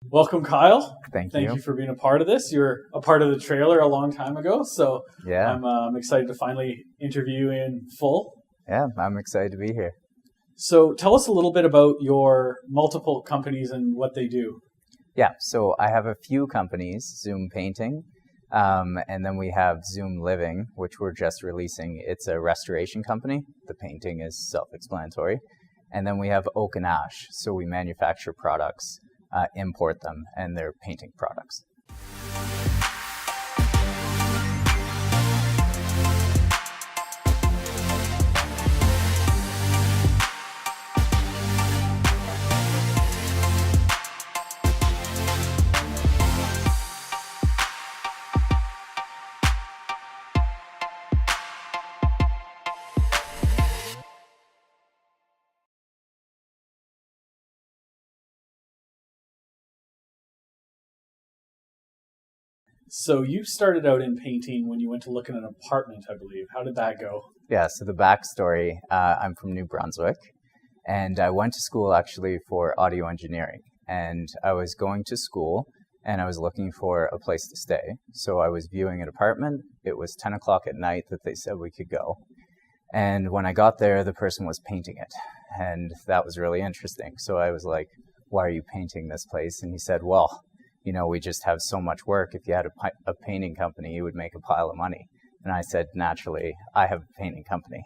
Welcome, Kyle. Thank Thank you. you for being a part of this. You were a part of the trailer a long time ago, so Yeah. I'm excited to finally interview you in full. Yeah, I'm excited to be here. So tell us a little bit about your multiple companies and what they do. Yeah, so I have a few companies, Zoom Painting, and then we have Zoom Living, which we're just releasing. It's a restoration company. The painting is self-explanatory. And then we have Oak and Ash, so we manufacture products, import them, and they're painting products. So you started out in painting when you went to look at an apartment, I believe. How did that go? Yeah, so the backstory, I'm from New Brunswick, and I went to school actually for audio engineering. And I was going to school, and I was looking for a place to stay. So I was viewing an apartment. It was 10 o'clock at night that they said we could go. And when I got there, the person was painting it. And that was really interesting. So I was like, why are you painting this place? And he said, well, you know, we just have so much work. If you had a painting company, you would make a pile of money. And I said, naturally, I have a painting company.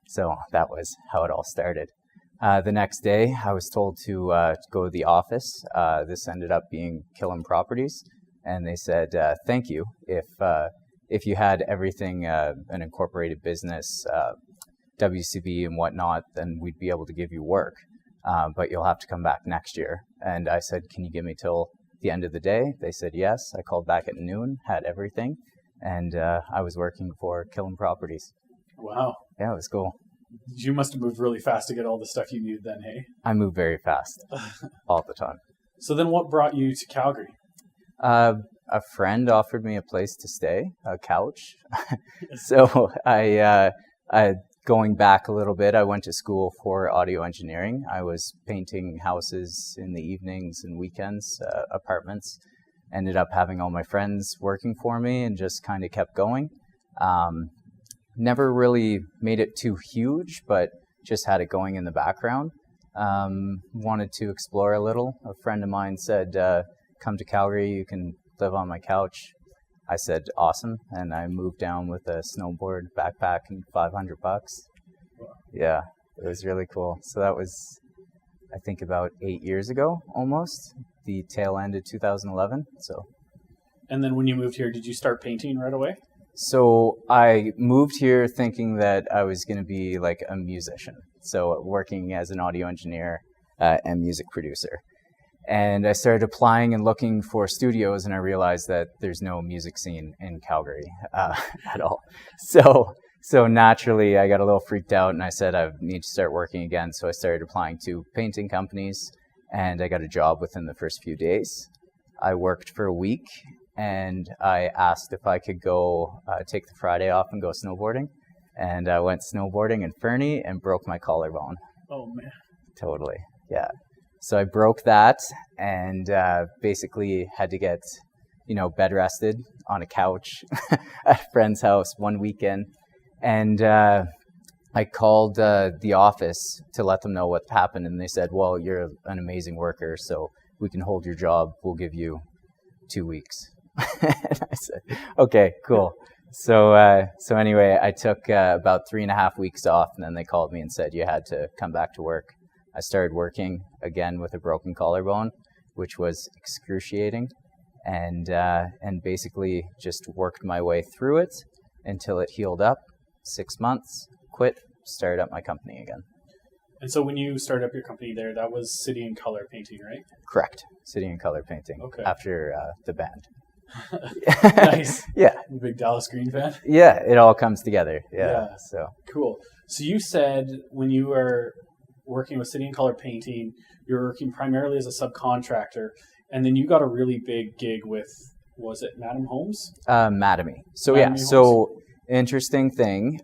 So that was how it all started. The next day, I was told to go to the office. This ended up being Killam Properties. And they said, thank you. If you had everything, an incorporated business, WCB and whatnot, then we'd be able to give you work. But you'll have to come back next year. And I said, can you give me till the end of the day? They said yes. I called back at noon, had everything, and I was working for Killam Properties. Wow. Yeah, it was cool. You must have moved really fast to get all the stuff you needed then, hey? I moved very fast, all the time. So then what brought you to Calgary? A friend offered me a place to stay, a couch. So I going back a little bit, I went to school for audio engineering. I was painting houses in the evenings and weekends, apartments. Ended up having all my friends working for me and just kind of kept going. Never really made it too huge, but just had it going in the background. Wanted to explore a little. A friend of mine said, come to Calgary, you can live on my couch. I said, awesome. And I moved down with a snowboard, backpack, and $500. Yeah, it was really cool. So that was, I think, about 8 years ago, almost. The tail end of 2011. So. And then when you moved here, did you start painting right away? So I moved here thinking that I was going to be like a musician. So working as an audio engineer and music producer. And I started applying and looking for studios, and I realized that there's no music scene in Calgary at all. So naturally, I got a little freaked out, and I said I need to start working again. So I started applying to painting companies, and I got a job within the first few days. I worked for a week, and I asked if I could go take the Friday off and go snowboarding. And I went snowboarding in Fernie and broke my collarbone. Oh, man. Totally, yeah. So I broke that and basically had to get, bed rested on a couch at a friend's house one weekend. And I called the office to let them know what happened. And they said, well, you're an amazing worker, so we can hold your job. We'll give you 2 weeks. And I said, okay, cool. So anyway, I took about 3.5 weeks off, and then they called me and said you had to come back to work. I started working again with a broken collarbone, which was excruciating, and basically just worked my way through it until it healed up. 6 months, quit, started up my company again. And so when you started up your company there, that was City and Color Painting, right? Correct. City and Color Painting. Okay. After the band. Nice. Yeah. You a big Dallas Green fan? Yeah, it all comes together. Yeah. So cool. So you said when you were working with City and Color Painting, you were working primarily as a subcontractor, and then you got a really big gig with, was it Madam Homes? Madamy. So Madamy yeah, Homes. so interesting thing.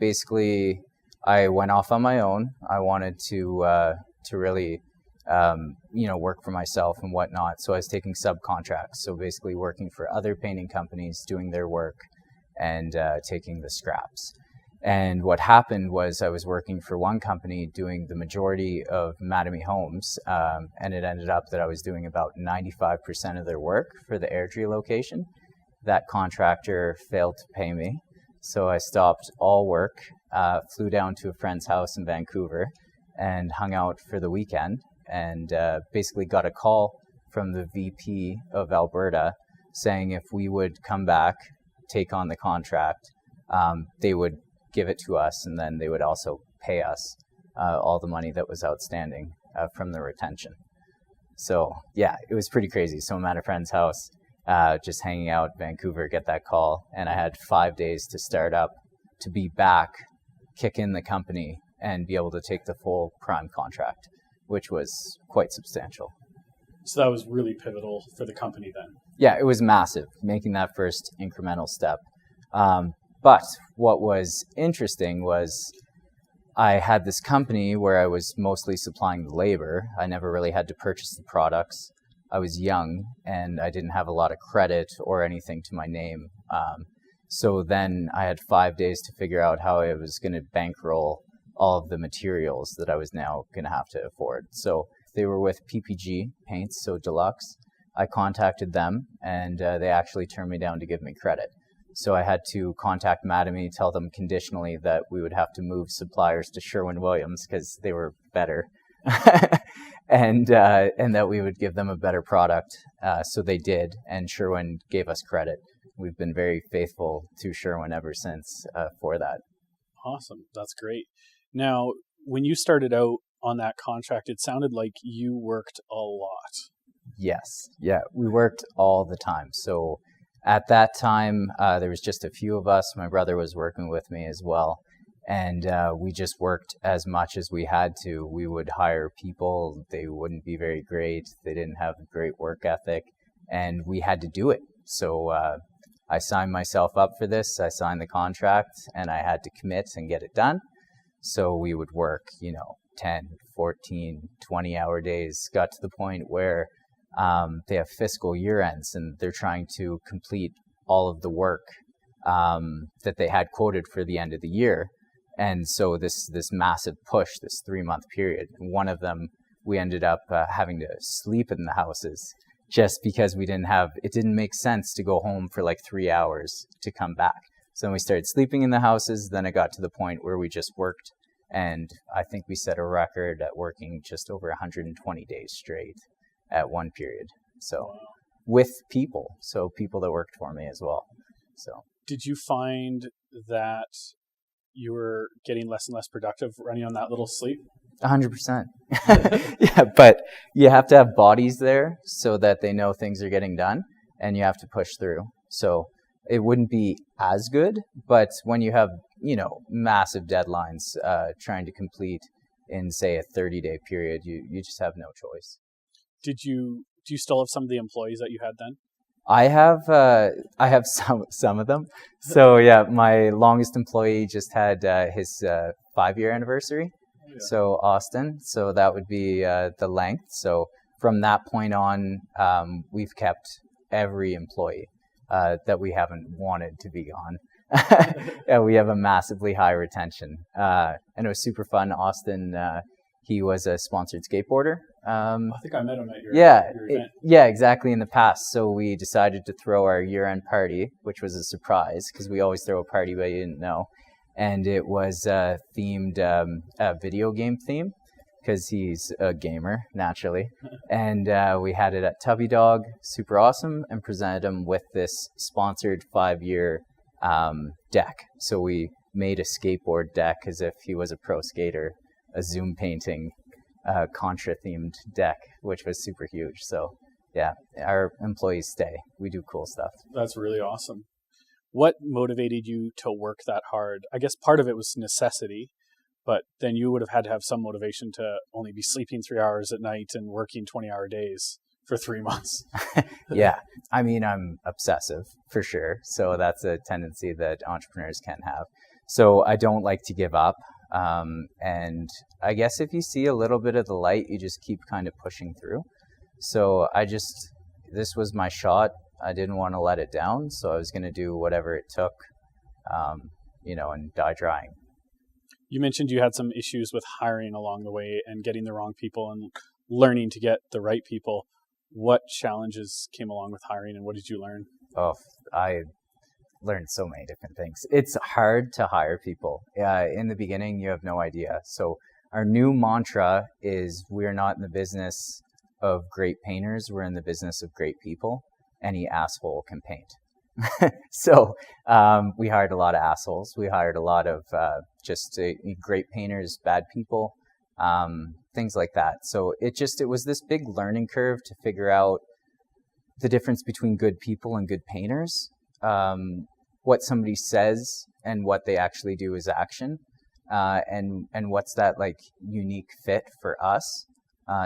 Basically, I went off on my own. I wanted to really work for myself and whatnot. So I was taking subcontracts. So basically working for other painting companies, doing their work and taking the scraps. And what happened was I was working for one company doing the majority of Mattamy homes, and it ended up that I was doing about 95% of their work for the Airdrie location. That contractor failed to pay me, so I stopped all work, flew down to a friend's house in Vancouver and hung out for the weekend, and basically got a call from the VP of Alberta saying if we would come back, take on the contract, they would give it to us, and then they would also pay us all the money that was outstanding from the retention. So yeah, it was pretty crazy. So I'm at a friend's house, just hanging out in Vancouver, get that call, and I had 5 days to start up, to be back, kick in the company, and be able to take the full prime contract, which was quite substantial. So that was really pivotal for the company then. Yeah, it was massive, making that first incremental step. But what was interesting was I had this company where I was mostly supplying the labor. I never really had to purchase the products. I was young and I didn't have a lot of credit or anything to my name. So then I had 5 days to figure out how I was going to bankroll all of the materials that I was now going to have to afford. So they were with PPG Paints, so Deluxe. I contacted them and they actually turned me down to give me credit. So I had to contact Mattamy, tell them conditionally that we would have to move suppliers to Sherwin-Williams because they were better, and that we would give them a better product. So they did, and Sherwin gave us credit. We've been very faithful to Sherwin ever since for that. Awesome. That's great. Now, when you started out on that contract, it sounded like you worked a lot. Yes. Yeah, we worked all the time. So at that time, there was just a few of us. My brother was working with me as well. And we just worked as much as we had to. We would hire people. They wouldn't be very great. They didn't have a great work ethic. And we had to do it. So I signed myself up for this. I signed the contract and I had to commit and get it done. So we would work, 10, 14, 20-hour days. Got to the point where they have fiscal year ends and they're trying to complete all of the work that they had quoted for the end of the year. And so this massive push, this 3-month period, and one of them, we ended up having to sleep in the houses just because it didn't make sense to go home for like 3 hours to come back. So then we started sleeping in the houses. Then it got to the point where we just worked. And I think we set a record at working just over 120 days straight at one period. So with people that worked for me as well. So did you find that you were getting less and less productive running on that little sleep? 100%. Yeah, but you have to have bodies there so that they know things are getting done, and you have to push through. So it wouldn't be as good, but when you have, massive deadlines trying to complete in, say, a 30-day period, you just have no choice. Do you still have some of the employees that you had then? I have some of them. So yeah, my longest employee just had his 5-year anniversary. Yeah. So Austin. So that would be the length. So from that point on, we've kept every employee that we haven't wanted to be gone. Yeah, we have a massively high retention, and it was super fun. Austin, he was a sponsored skateboarder. I think I met him at your event. Yeah, exactly, in the past. So we decided to throw our year-end party, which was a surprise because we always throw a party but you didn't know. And it was themed, a video game theme because he's a gamer, naturally. And we had it at Tubby Dog, super awesome, and presented him with this sponsored 5-year deck. So we made a skateboard deck as if he was a pro skater, a Zoom painting, Contra-themed deck, which was super huge. So yeah, our employees stay. We do cool stuff. That's really awesome. What motivated you to work that hard? I guess part of it was necessity, but then you would have had to have some motivation to only be sleeping 3 hours at night and working 20-hour days for 3 months. Yeah. I mean, I'm obsessive for sure. So that's a tendency that entrepreneurs can have. So I don't like to give up. And I guess if you see a little bit of the light, you just keep kind of pushing through. So this was my shot. I didn't want to let it down, so I was going to do whatever it took, and die trying. You mentioned you had some issues with hiring along the way and getting the wrong people and learning to get the right people. What challenges came along with hiring, and what did you learn? Oh, I learned so many different things. It's hard to hire people. In the beginning, you have no idea. So our new mantra is, we're not in the business of great painters. We're in the business of great people. Any asshole can paint. So we hired a lot of assholes. We hired a lot of just great painters, bad people, things like that. So it was this big learning curve to figure out the difference between good people and good painters, what somebody says and what they actually do is action, and what's that like unique fit for us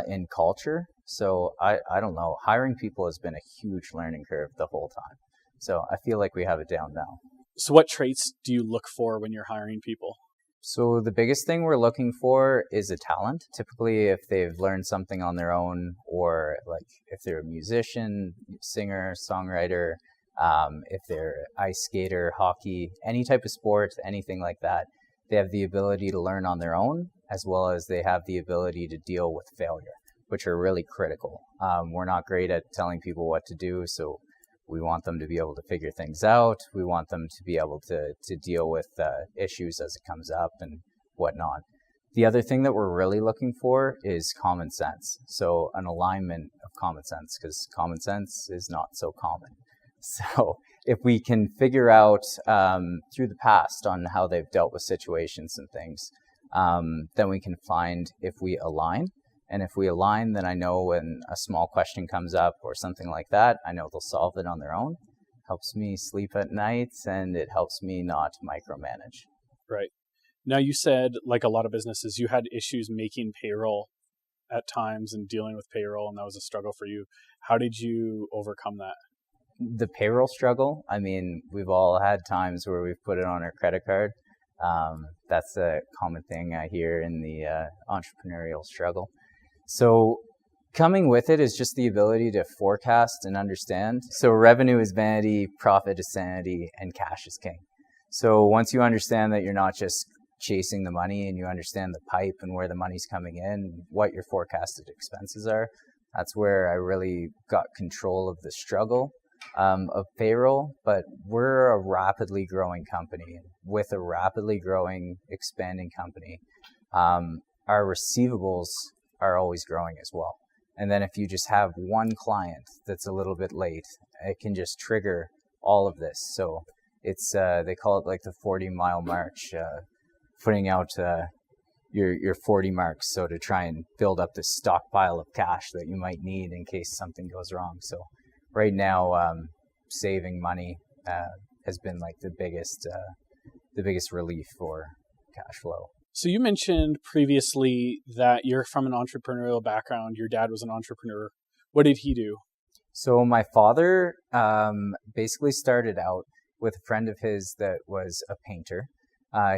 in culture. So I don't know, hiring people has been a huge learning curve the whole time. So I feel like we have it down now. So what traits do you look for when you're hiring people? So the biggest thing we're looking for is a talent. Typically, if they've learned something on their own, or like if they're a musician, singer, songwriter, if they're ice skater, hockey, any type of sport, anything like that, they have the ability to learn on their own, as well as they have the ability to deal with failure, which are really critical. We're not great at telling people what to do, so we want them to be able to figure things out. We want them to be able to deal with issues as it comes up and whatnot. The other thing that we're really looking for is common sense. So an alignment of common sense, because common sense is not so common. So if we can figure out through the past on how they've dealt with situations and things, then we can find if we align. And if we align, then I know when a small question comes up or something like that, I know they'll solve it on their own. Helps me sleep at night, and it helps me not micromanage. Right. Now, you said, like a lot of businesses, you had issues making payroll at times and dealing with payroll, and that was a struggle for you. How did you overcome that? The payroll struggle, I mean, we've all had times where we've put it on our credit card. That's a common thing I hear in the entrepreneurial struggle. So coming with it is just the ability to forecast and understand. So revenue is vanity, profit is sanity, and cash is king. So once you understand that you're not just chasing the money, and you understand the pipe and where the money's coming in, what your forecasted expenses are, that's where I really got control of the struggle of payroll. But we're a rapidly growing company. With a rapidly growing, expanding company, our receivables are always growing as well. And then if you just have one client that's a little bit late, it can just trigger all of this. So it's they call it like the 40-mile march, putting out your 40 marks, so to try and build up this stockpile of cash that you might need in case something goes wrong. So right now, saving money has been like the biggest relief for cash flow. So you mentioned previously that you're from an entrepreneurial background. Your dad was an entrepreneur. What did he do? So my father basically started out with a friend of his that was a painter.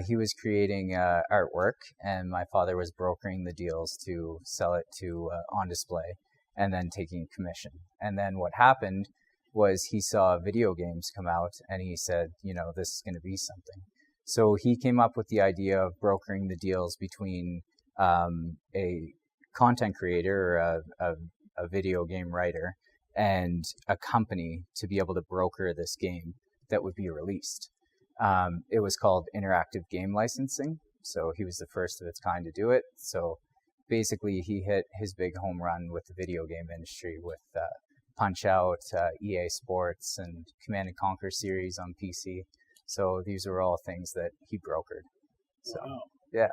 He was creating artwork, and my father was brokering the deals to sell it to on display and then taking commission. And then what happened was he saw video games come out, and he said, this is going to be something. So he came up with the idea of brokering the deals between a content creator or a video game writer and a company to be able to broker this game that would be released. It was called interactive game licensing. So he was the first of its kind to do it. So basically he hit his big home run with the video game industry with Punch-Out, EA Sports, and Command & Conquer series on PC. So these were all things that he brokered. So, wow. Yeah.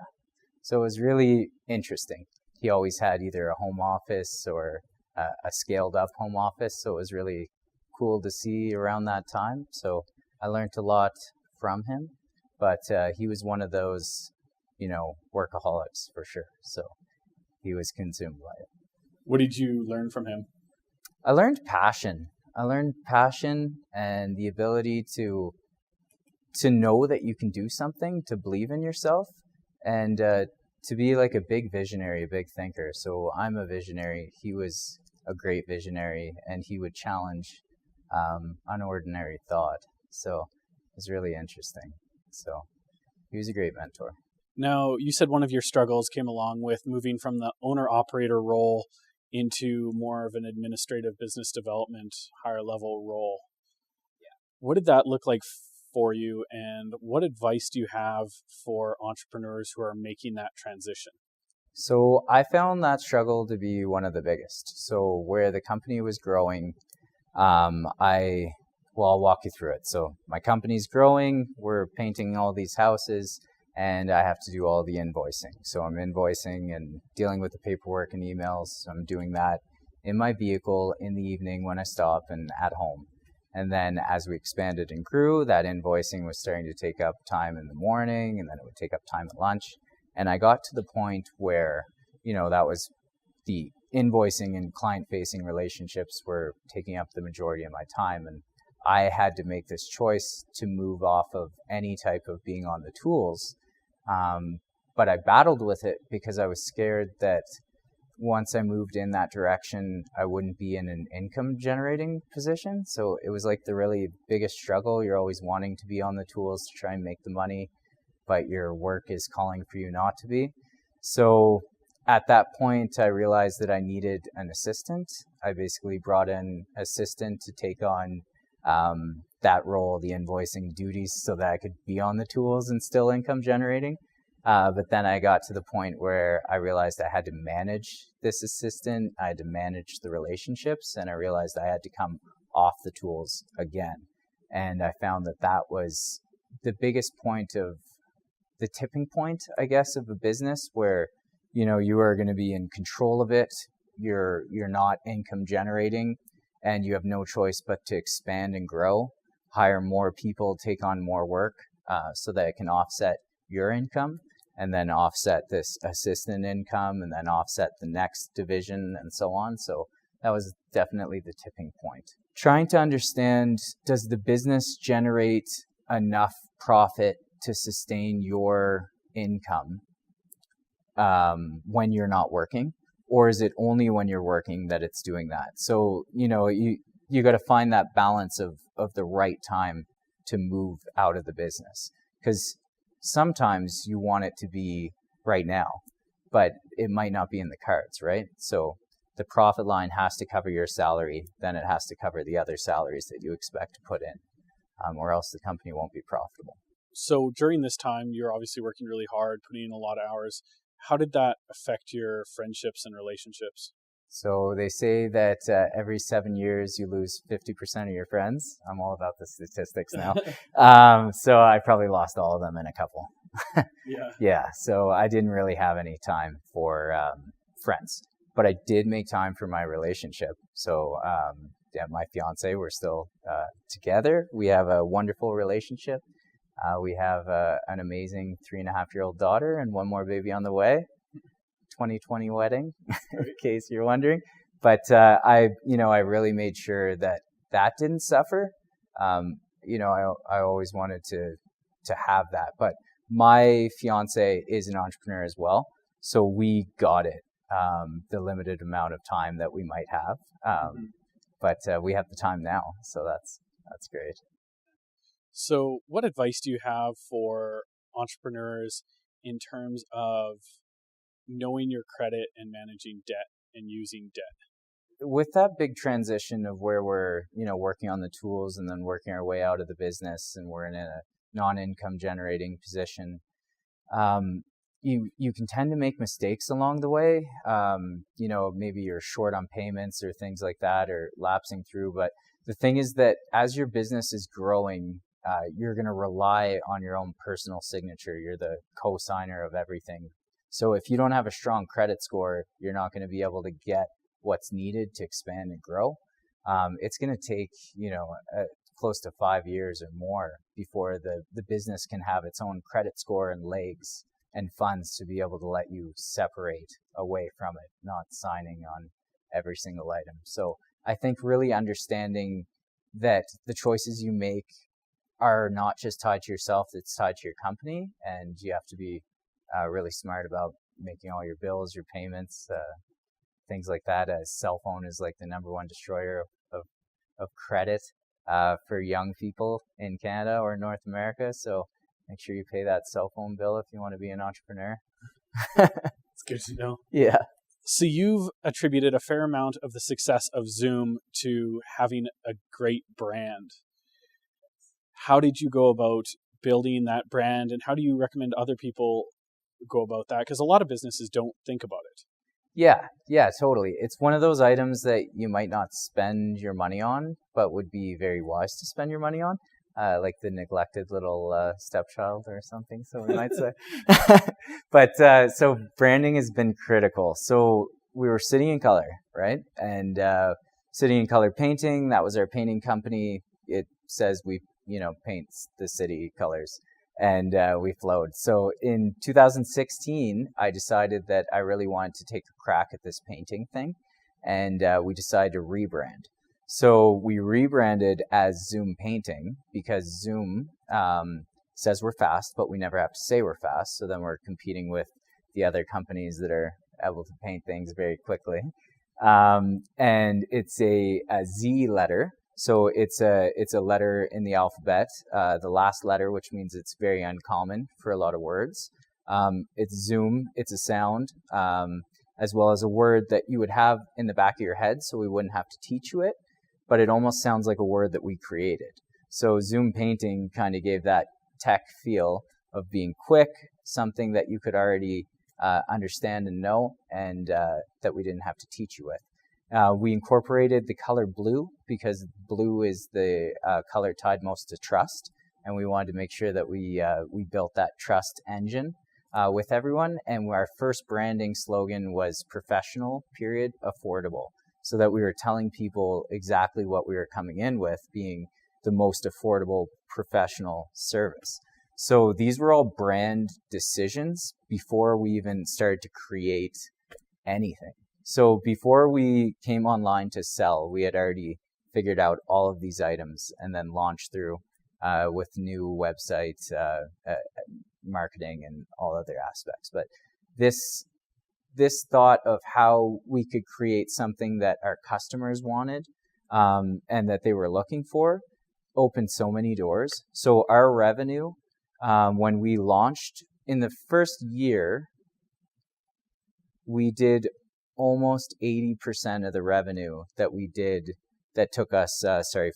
So it was really interesting. He always had either a home office or a scaled up home office. So it was really cool to see around that time. So I learned a lot from him, but he was one of those, workaholics for sure. So he was consumed by it. What did you learn from him? I learned passion. And the ability to know that you can do something, to believe in yourself, and to be like a big visionary, a big thinker. So I'm a visionary. He was a great visionary, and he would challenge unordinary thought. So it was really interesting. So he was a great mentor. Now, you said one of your struggles came along with moving from the owner-operator role into more of an administrative business development, higher level role. Yeah. What did that look like for you, and what advice do you have for entrepreneurs who are making that transition? So I found that struggle to be one of the biggest. So where the company was growing, I'll walk you through it. So my company's growing, we're painting all these houses, and I have to do all the invoicing. So I'm invoicing and dealing with the paperwork and emails. I'm doing that in my vehicle in the evening when I stop and at home. And then as we expanded and grew, that invoicing was starting to take up time in the morning, and then it would take up time at lunch. And I got to the point where, that was the invoicing and client-facing relationships were taking up the majority of my time. And I had to make this choice to move off of any type of being on the tools. But I battled with it because I was scared that once I moved in that direction, I wouldn't be in an income generating position. So it was like the really biggest struggle. You're always wanting to be on the tools to try and make the money, but your work is calling for you not to be. So at that point, I realized that I needed an assistant. I basically brought in an assistant to take on that role, the invoicing duties, so that I could be on the tools and still income generating. But then I got to the point where I realized I had to manage this assistant. I had to manage the relationships, and I realized I had to come off the tools again. And I found that that was the biggest point of the tipping point, I guess, of a business where, you are going to be in control of it. You're not income generating, and you have no choice but to expand and grow, hire more people, take on more work, so that it can offset your income, and then offset this assistant income, and then offset the next division, and so on. So that was definitely the tipping point. Trying to understand, does the business generate enough profit to sustain your income when you're not working? Or is it only when you're working that it's doing that? So, you got to find that balance of the right time to move out of the business. Because sometimes you want it to be right now, but it might not be in the cards, right? So the profit line has to cover your salary, then it has to cover the other salaries that you expect to put in, or else the company won't be profitable. So during this time, you're obviously working really hard, putting in a lot of hours. How did that affect your friendships and relationships? So they say that every 7 years you lose 50% of your friends. I'm all about the statistics now. So I probably lost all of them in a couple. Yeah. So I didn't really have any time for friends, but I did make time for my relationship. So my fiance, we're still together. We have a wonderful relationship. We have an amazing 3.5-year-old daughter and one more baby on the way. 2020 wedding, in case you're wondering. But I really made sure that didn't suffer. I always wanted to have that. But my fiance is an entrepreneur as well, so we got it. The limited amount of time that we might have, but we have the time now, so that's great. So what advice do you have for entrepreneurs in terms of knowing your credit and managing debt and using debt? With that big transition of where we're, working on the tools and then working our way out of the business, and we're in a non-income generating position, you can tend to make mistakes along the way. Maybe you're short on payments or things like that, or lapsing through. But the thing is that as your business is growing, you're going to rely on your own personal signature. You're the co-signer of everything. So if you don't have a strong credit score, you're not going to be able to get what's needed to expand and grow. It's going to take, close to 5 years or more before the business can have its own credit score and legs and funds to be able to let you separate away from it, not signing on every single item. So I think really understanding that the choices you make are not just tied to yourself, it's tied to your company, and you have to be really smart about making all your bills, your payments, things like that. A cell phone is like the number one destroyer of credit for young people in Canada or North America. So make sure you pay that cell phone bill if you want to be an entrepreneur. It's good to know. Yeah. So you've attributed a fair amount of the success of Zoom to having a great brand. How did you go about building that brand, and how do you recommend other people go about that? Because a lot of businesses don't think about it. Yeah, totally. It's one of those items that you might not spend your money on, but would be very wise to spend your money on, like the neglected little stepchild or something, so we might say. But so branding has been critical. So we were City and Color, right? And City and Color Painting, that was our painting company. It says we, paints the city colors. And we flowed. So in 2016, I decided that I really wanted to take a crack at this painting thing. And we decided to rebrand. So we rebranded as Zoom Painting because Zoom says we're fast, but we never have to say we're fast. So then we're competing with the other companies that are able to paint things very quickly. And it's a Z letter. So it's a letter in the alphabet, the last letter, which means it's very uncommon for a lot of words. It's Zoom, it's a sound, as well as a word that you would have in the back of your head, so we wouldn't have to teach you it, but it almost sounds like a word that we created. So Zoom Painting kind of gave that tech feel of being quick, something that you could already understand and know, and that we didn't have to teach you with. We incorporated the color blue because blue is the color tied most to trust, and we wanted to make sure that we built that trust engine with everyone. And our first branding slogan was professional, period, affordable, so that we were telling people exactly what we were coming in with, being the most affordable professional service. So these were all brand decisions before we even started to create anything. So before we came online to sell, we had already figured out all of these items and then launched through with new websites, marketing, and all other aspects. But this thought of how we could create something that our customers wanted and that they were looking for opened so many doors. So our revenue, when we launched in the first year, we did almost 80% of the revenue that we did that took us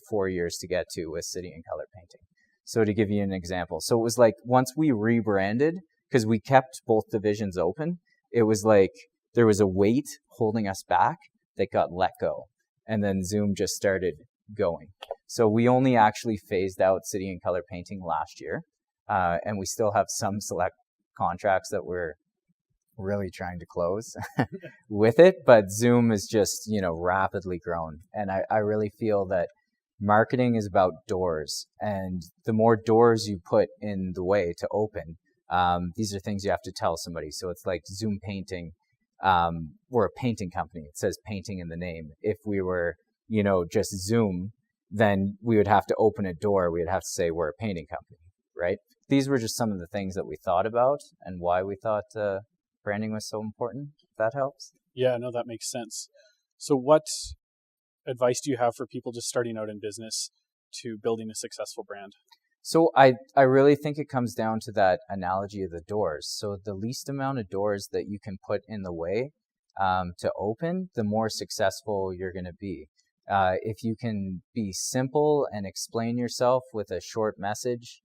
4 years to get to with City and Color Painting. So to give you an example, so it was like once we rebranded, because we kept both divisions open, it was like there was a weight holding us back that got let go, and then Zoom just started going. So we only actually phased out City and Color Painting last year, and we still have some select contracts that we're really trying to close with it, but Zoom is just, rapidly grown. And I really feel that marketing is about doors, and the more doors you put in the way to open, these are things you have to tell somebody. So it's like Zoom Painting, we're a painting company. It says painting in the name. If we were, just Zoom, then we would have to open a door. We would have to say we're a painting company, right? These were just some of the things that we thought about and why we thought branding was so important. If that helps. Yeah, no, that makes sense. So what advice do you have for people just starting out in business to building a successful brand? So I really think it comes down to that analogy of the doors. So the least amount of doors that you can put in the way to open, the more successful you're going to be. If you can be simple and explain yourself with a short message,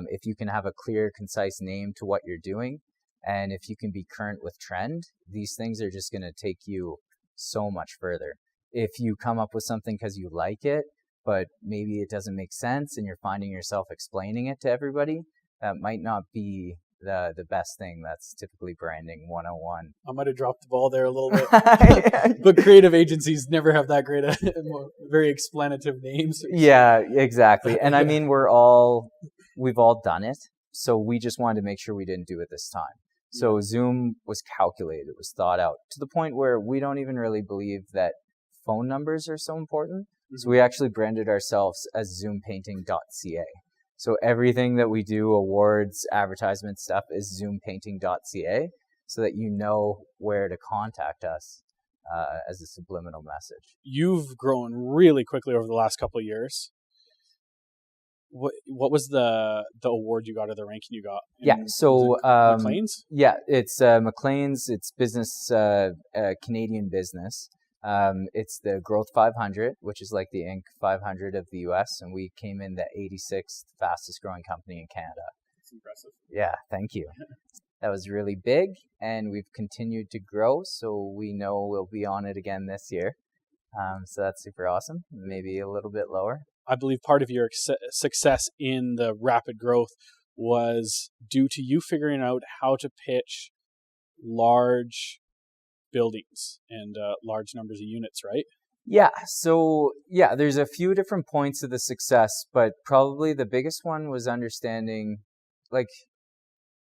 if you can have a clear, concise name to what you're doing, and if you can be current with trend, these things are just going to take you so much further. If you come up with something because you like it, but maybe it doesn't make sense and you're finding yourself explaining it to everybody, that might not be the best thing. That's typically branding 101. I might have dropped the ball there a little bit. But creative agencies never have that great very explanative names. Yeah, exactly. And I mean, we've all done it. So we just wanted to make sure we didn't do it this time. So Zoom was calculated, it was thought out to the point where we don't even really believe that phone numbers are so important. Mm-hmm. So we actually branded ourselves as zoompainting.ca. So everything that we do, awards, advertisement stuff, is zoompainting.ca, so that you know where to contact us as a subliminal message. You've grown really quickly over the last couple of years. What was the award you got, or the ranking you got? So Maclean's? Yeah, it's Maclean's. It's business, Canadian business. It's the Growth 500, which is like the Inc. 500 of the US, and we came in the 86th fastest growing company in Canada. That's impressive. Yeah, thank you. That was really big, and we've continued to grow, so we know we'll be on it again this year. So that's super awesome. Maybe a little bit lower. I believe part of your success in the rapid growth was due to you figuring out how to pitch large buildings and large numbers of units, right? Yeah. So yeah, there's a few different points of the success, but probably the biggest one was understanding, like,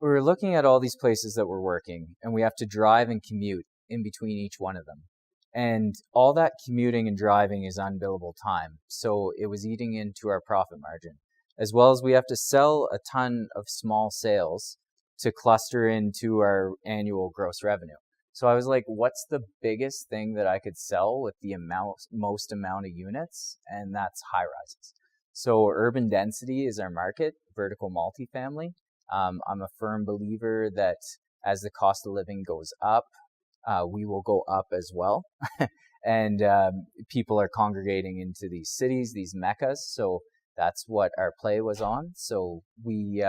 we were looking at all these places that we're working, and we have to drive and commute in between each one of them. And all that commuting and driving is unbillable time. So it was eating into our profit margin, as well as we have to sell a ton of small sales to cluster into our annual gross revenue. So I was like, what's the biggest thing that I could sell with the most amount of units? And that's high rises. So urban density is our market, vertical multifamily. I'm a firm believer that as the cost of living goes up, we will go up as well. And people are congregating into these cities, these meccas. So that's what our play was on. So we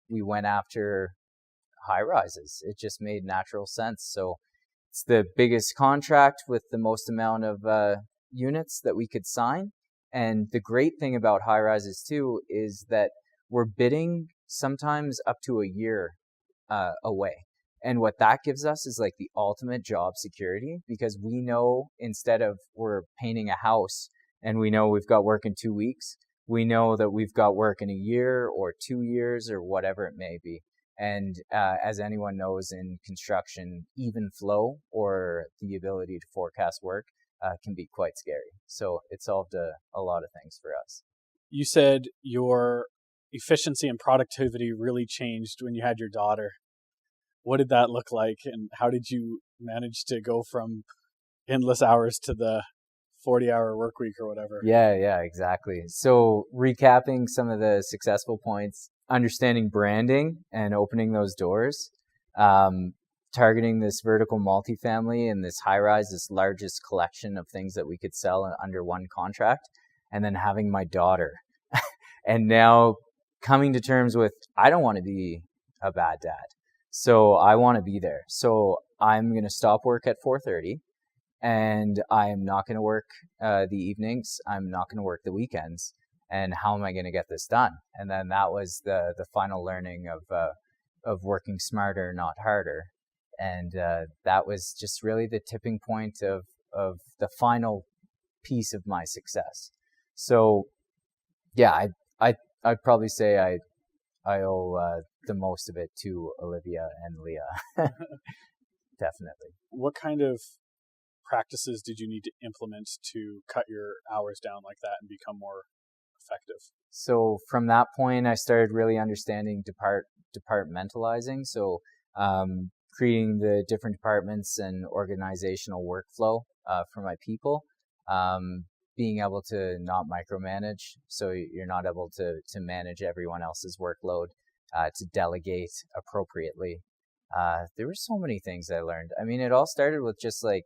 went after high rises. It just made natural sense. So it's the biggest contract with the most amount of units that we could sign. And the great thing about high rises too is that we're bidding sometimes up to a year away. And what that gives us is like the ultimate job security, because we know instead of we're painting a house and we know we've got work in 2 weeks, we know that we've got work in a year or 2 years or whatever it may be. And as anyone knows in construction, even flow or the ability to forecast work can be quite scary. So it solved a lot of things for us. You said your efficiency and productivity really changed when you had your daughter. What did that look like, and how did you manage to go from endless hours to the 40-hour work week or whatever? Yeah, exactly. So recapping some of the successful points, understanding branding and opening those doors, targeting this vertical multifamily and this high rise, this largest collection of things that we could sell under one contract, and then having my daughter. And now coming to terms with, I don't want to be a bad dad. So I want to be there. So I'm going to stop work at 4:30, and I'm not going to work the evenings. I'm not going to work the weekends. And how am I going to get this done? And then that was the final learning of working smarter, not harder. And that was just really the tipping point of the final piece of my success. So yeah, I'd probably say I owe the most of it to Olivia and Leah. Definitely. What kind of practices did you need to implement to cut your hours down like that and become more effective? So from that point, I started really understanding departmentalizing. So creating the different departments and organizational workflow for my people. Being able to not micromanage, so you're not able to manage everyone else's workload, to delegate appropriately. There were so many things I learned. I mean, it all started with just like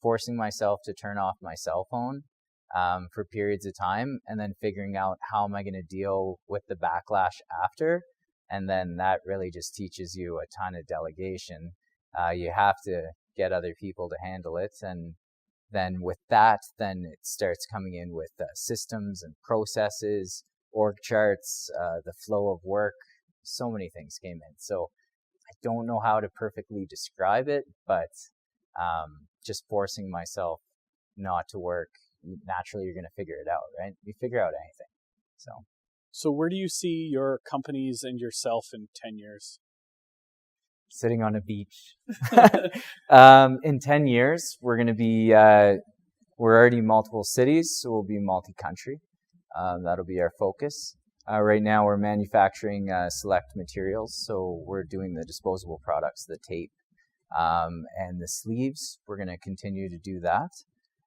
forcing myself to turn off my cell phone for periods of time, and then figuring out how am I going to deal with the backlash after. And then that really just teaches you a ton of delegation. You have to get other people to handle it, and then with that, then it starts coming in with systems and processes, org charts, the flow of work. So many things came in. So I don't know how to perfectly describe it, but just forcing myself not to work, naturally you're going to figure it out, right? You figure out anything. So where do you see your companies and yourself in 10 years? Sitting on a beach. In 10 years, we're going to be, we're already multiple cities, so we'll be multi-country. That'll be our focus. Right now we're manufacturing select materials, so we're doing the disposable products, the tape and the sleeves. We're going to continue to do that.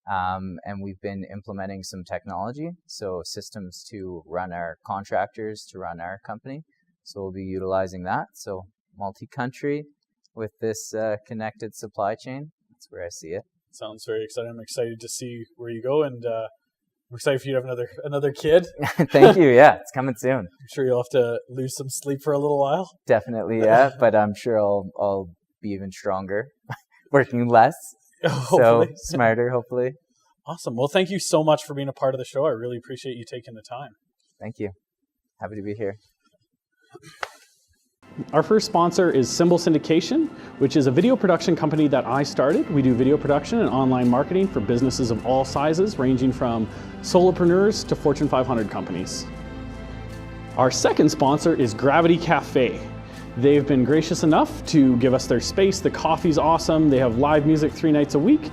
And we've been implementing some technology, so systems to run our contractors, to run our company. So we'll be utilizing that. So multi-country with this connected supply chain. That's where I see it. Sounds very exciting. I'm excited to see where you go, and I'm excited for you to have another kid. Thank you. Yeah, it's coming soon. I'm sure you'll have to lose some sleep for a little while. Definitely, yeah. But I'm sure I'll be even stronger, working less, so smarter, hopefully. Awesome. Well, thank you so much for being a part of the show. I really appreciate you taking the time. Thank you. Happy to be here. Our first sponsor is Syndication, which is a video production company that I started. We do video production and online marketing for businesses of all sizes, ranging from solopreneurs to Fortune 500 companies. Our second sponsor is Gravity Cafe. They've been gracious enough to give us their space. The coffee's awesome. They have live music 3 nights a week.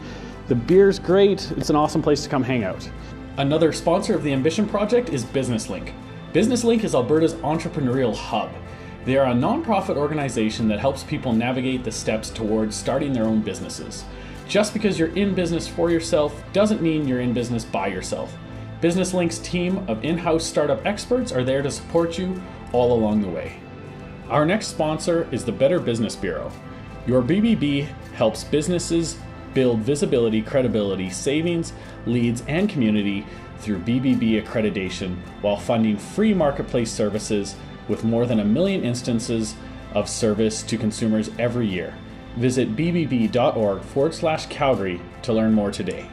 The beer's great. It's an awesome place to come hang out. Another sponsor of the Ambition Project is Business Link. Business Link is Alberta's entrepreneurial hub. They are a nonprofit organization that helps people navigate the steps towards starting their own businesses. Just because you're in business for yourself doesn't mean you're in business by yourself. Business Link's team of in-house startup experts are there to support you all along the way. Our next sponsor is the Better Business Bureau. Your BBB helps businesses build visibility, credibility, savings, leads, and community through BBB accreditation while funding free marketplace services with more than 1 million instances of service to consumers every year. Visit bbb.org/Calgary to learn more today.